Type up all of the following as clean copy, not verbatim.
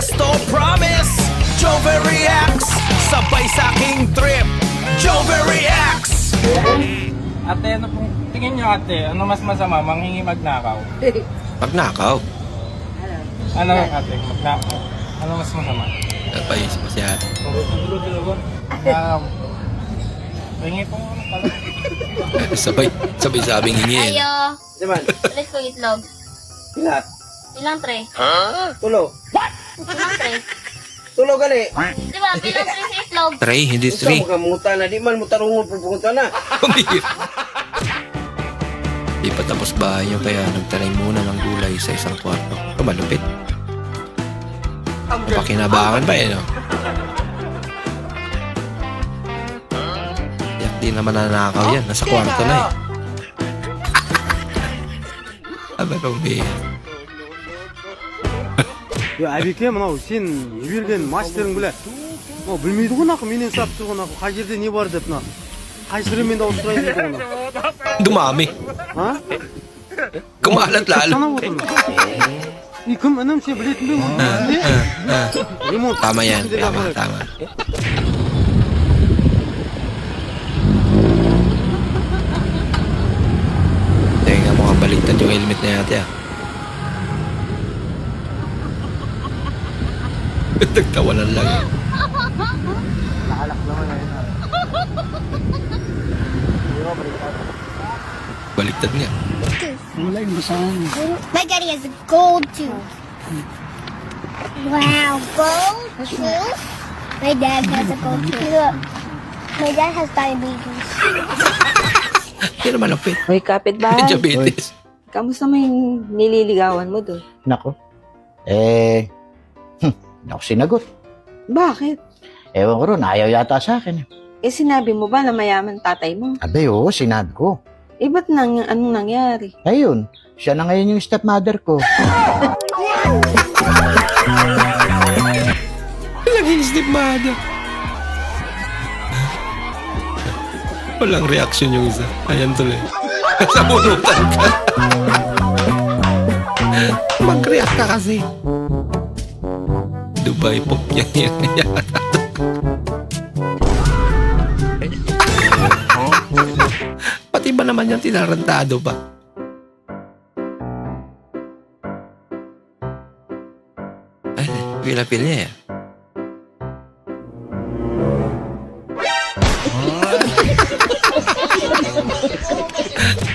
Esto promise Jover reacts Sabay sa aking trip Jover reacts. Ate, ano pong tingin nyo ate? Ano mas masama? Manghingi magnakaw? Magnakaw. Ano ate? Magnakaw? Ano mas masama? Napaisip pa siya. Hingi po ano pala? Sabay sabing hingin. Ayo. Diman, Ulit ko itlog. ilat. Ilang tray? Tulo. Ilang tray? Tulo gali. Di ba? Bilang tray sa itlog. Tray, hindi Gusto three. mo ka muta na, di man mutarungon pupunta na. Pumihir. Di pa tapos bahay niyo kaya nagtaray muna ng gulay sa isang kwarto. Kamalupit. Napakinabangan pa eh, no? Yak, di naman nanakaw yan. Nasa kwarto na eh. Aba, pumihir. 야, 아비케 мынау сен не берген мастерің біле. Мынау білмейді ғой нақы менен сұрап тұр ғой нақы. Қай жерде не бар деп мына. Қайсыры мен де ауыстырайын дейді ғой нақы. Dumami. А? Kumalat lalo. Санап отырмын. И кім інім сен білетін бе? Ремонт. Tama yan. Tama. Tingnan mo baliktad yung helmet na yata. Nagtawanan lang. Baliktad nga. My daddy has a gold tooth. Wow, gold tooth? My dad has a gold tooth. Look, my dad has diabetes. Hindi naman lapit. Hoy, kapitbahay. Diabetes. Kamusta mo yung nililigawan mo doon? Nako. Hindi ako sinagot. Bakit? Ewan ko ron, ayaw yata sa akin. Eh, sinabi mo ba na mayaman tatay mo? Abe, oo, sinabi ko. Eh, ba't anong nangyari? Ayun, siya na ngayon yung stepmother ko. Naging stepmother. Walang reaksyon yung isa. Ayan tuloy. Nasabunutan ka. Mag-react ka kasi. Dubai po yan yata. Pati ba naman yung tinarantado pa? Ay, pilapil niya eh.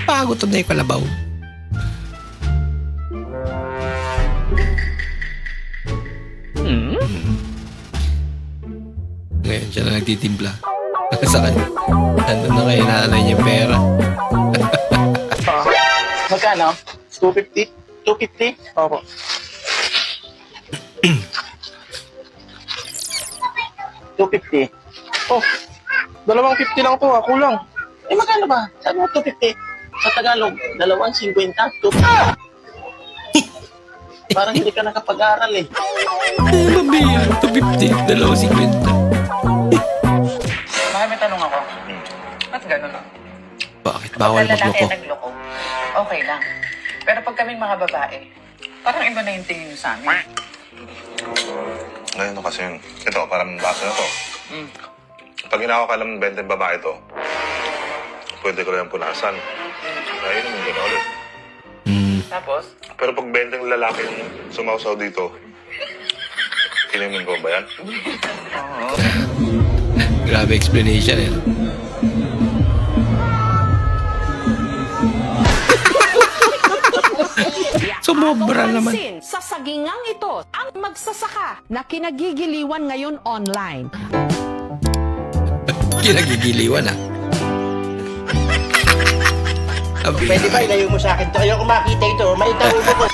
Pagod na yung kalabaw. Ngayon siya na nagtitimpla. Sa kanya. Nandun na kayo nanay niya yung pera. Magkano? 250? 250? Opo. $250. Oh, 250 lang to, ako lang. Eh, magkano ba? Sabi mo 250. Sa Tagalog, 250. Parang hindi ka nakapag-aral eh. Mabira, 250, 250. Baka may tanong ako. Ba't gano'n? Bakit bawal Pag lalaki magloko? nagloko, okay lang. Pero pag kaming mga babae, parang iba na yung tingin nyo sa amin. Ngayon kasi yun. Ito, parang baso na to. Pag hinako ka lang ng 20 babae to, pwede ko lang punasan. Kaya yun naman ulit. Tapos, Pero pag 20 lalaki yung sumausaw dito, kinimin ko ba yan? Grabe explanation eh. Sumobra naman. Sa sagingang ito, ang magsasaka na kinagigiliwan ngayon online. Kinagigiliwan ah. Pwede ba ilayo mo sa akin to? Ayoko makita ito. May tanong ko.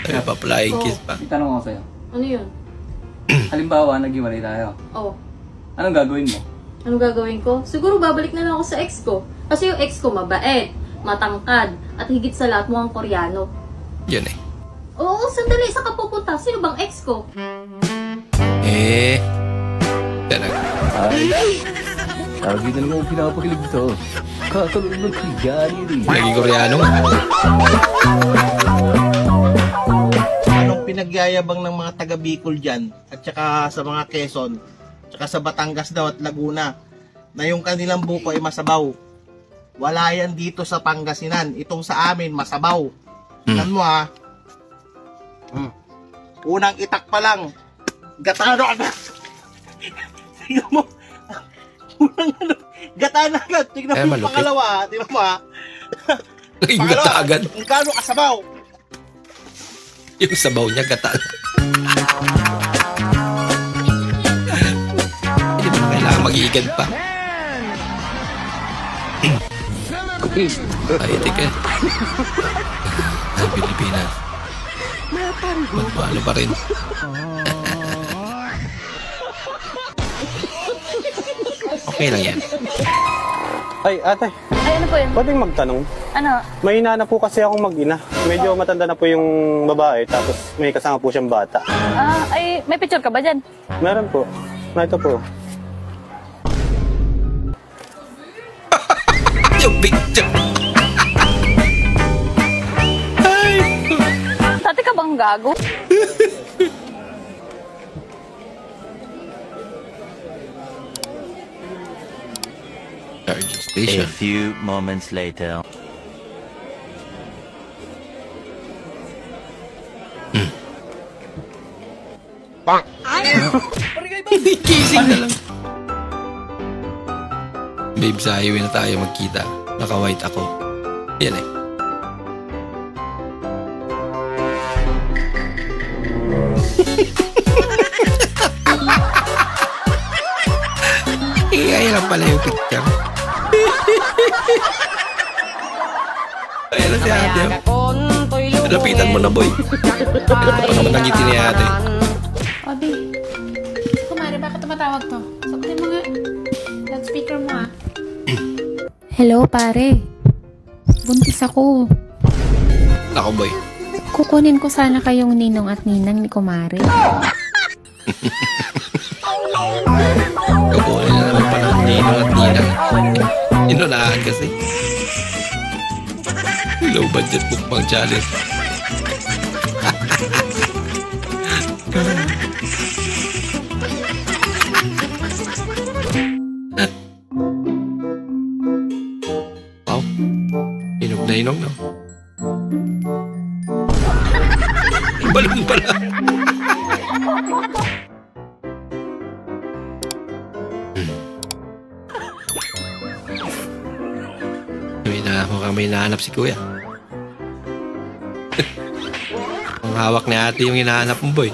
Ay, pa-flying kiss pa. Tanong ako sa'yo. Ano yun? Halimbawa, naghiwalay tayo. Oh. Anong gagawin mo? Anong gagawin ko? Siguro babalik na lang ako sa ex ko. Kasi yung ex ko mabait, matangkad, at higit sa lahat mukhang Koreano. Yan eh. Oo, sandali. Saan ka pupunta? Sino bang ex ko? Talaga. Lagi na naman ang pinapakilig dito. Kakaloon ng Koreano rin. Naging Koreano nga. Anong pinagyayabang ng mga taga Bicol dyan at saka sa mga Quezon, saka sa Batangas daw at Laguna na yung kanilang buko ay masabaw. Wala yan dito sa Pangasinan. Itong sa amin, masabaw. Tignan mo ha. Unang itak pa lang. Gatano agad. Tignan mo. Unang ano. Gatano agad. Tignan mo yung pangalawa ha. Tignan mo ha. Naging gata agad. Ang gano kasabaw. Yung sabaw niya gata. Hindi mo kailangan mag-iigad pa. Ay, tika. Ang Pilipinas. Magpalo pa rin. Okay lang yan. Ay, ate, Ay, ano po yun? pwedeng magtanong? Ano? May ina na po kasi akong mag-ina. Medyo matanda na po yung babae, tapos may kasama po siyang bata. Ay, may picture ka ba dyan? Meron po. Ito po. Yung picture. Dati ka bang gago? Charge station. few moments later. Kissing na lang. Babe, sa highway na tayo magkita. Naka-white ako. Yan eh. Kaya lang pala yung picture. Ayan na si ate. Lapitan mo na, boy. Ano pa naman nangiti ni ate? Obi, kumari, bakit tumatawag to? Sagutin mo nga. Loudspeaker mo ah. Hello, pare. Buntis ako. Ako, boy. Kukunin ko sana kayong ninong at ninang ni Kumare. Kukunin na naman pala ng ninong at ninang. Inunahan kasi. Low budget mukbang challenge. Wow. Inog na inog, no? Balon pala. Mukhang may hinahanap si kuya. Ang hawak ni ate yung hinahanap mo, boy.